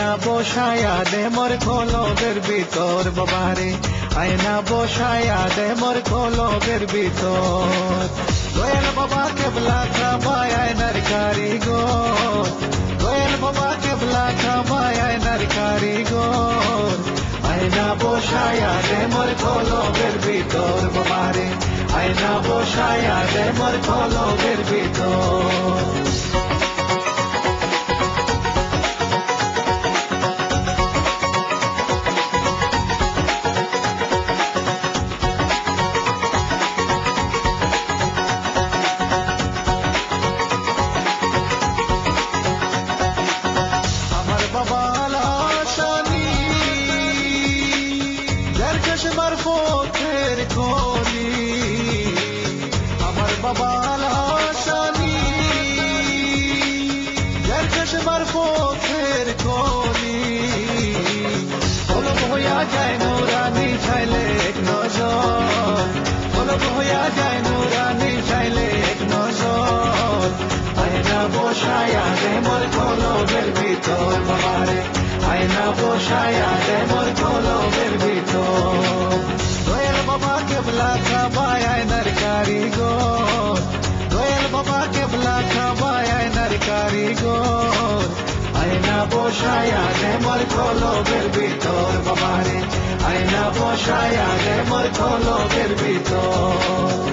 আয়না বসায়া দে মোর কলবের ভিতর বাবারে, আয়না বসায়া দে মোর কলবের ভিতর। দয়াল বাবা কেবলা কামায় আয়নার কারিগর, দয়াল বাবা কেবলা কামায় আয়নার কারিগর। আয়না বসায়া দে মোর কলবের ভিতর বাবারে, আয়না বসায়া দে মোর কলবের ভিতর। চশমার পথের কলি আমার বাবা লাশানি, যার চশমার পথের কলি। পলক হইয়া যায় নুরানি চাইলে এক নজর, পলক হইয়া যায় নুরানি চাইলে এক নজর। আয়না বসায়া দে মোর কলবের ভিতর বাবারে, আয়না বসায়া দে মোর কলবের ভিতর। দয়াল বাবা কেবলা কামায় আয়নার কারিগর, দয়াল বাবা কেবলা কামায় আয়নার কারিগর। আয়না বসায়া দে মোর কলবের ভিতর বাবারে, আয়না বসায়া দে মোর কলবের ভিতর।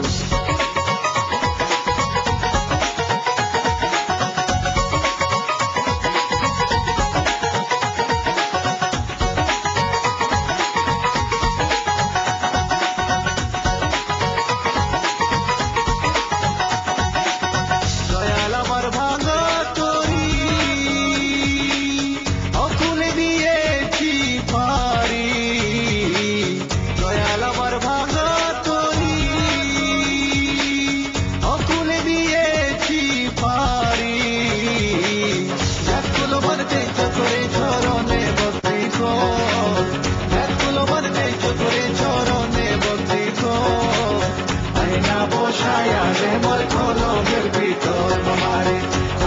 বসায়া দে মোর কলবের ভিতর বাবারে,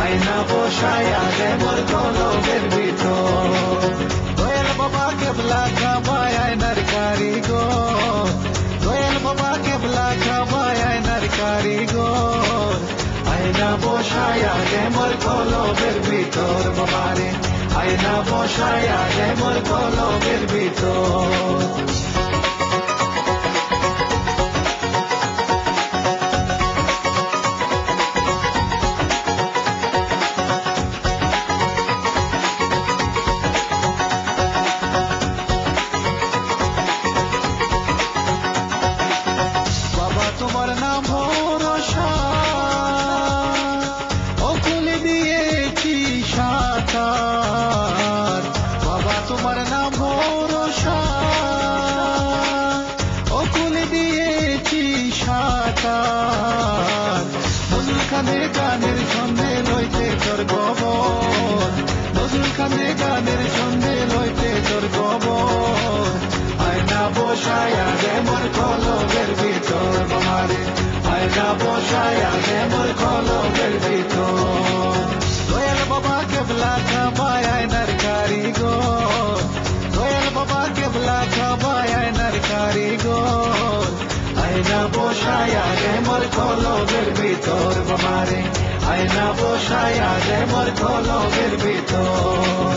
আয়না বসায়া দে মোর কলবের ভিতর। দয়াল বাবা কেবলা কামায় আয়নার কারিগর, দয়াল বাবা কেবলা কামায় আয়নার কারিগর। আয়না বসায়া দে মোর কলবের ভিতর বাবারে, আয়না বসায়া দে মোর কলবের ভিতর। তোমার নাম ভরসা অকুলে দিয়েছি সাঁতার, বাবা তোমার নাম ভরসা অকুলে দিয়েছি সাঁতার। নজরুল খানের গানের ছন্দে লইতে তোর খবর, নজরুল খানের গানের ছন্দে লইতে তোর খবর। আয়না বসায়া দে মোর কলবের ভিতর বাবারে, আয়না বসায়া দে মোর কলবের ভিতর। দয়াল বাবা কেবলা কামায় আয়নার কারিগর, দয়াল বাবা কেবলা কামায় আয়নার কারিগর। আয়না বসায়া দে মোর কলবের ভিতর বাবারে, আয়না বসায়া দে মোর কলবের ভিতর।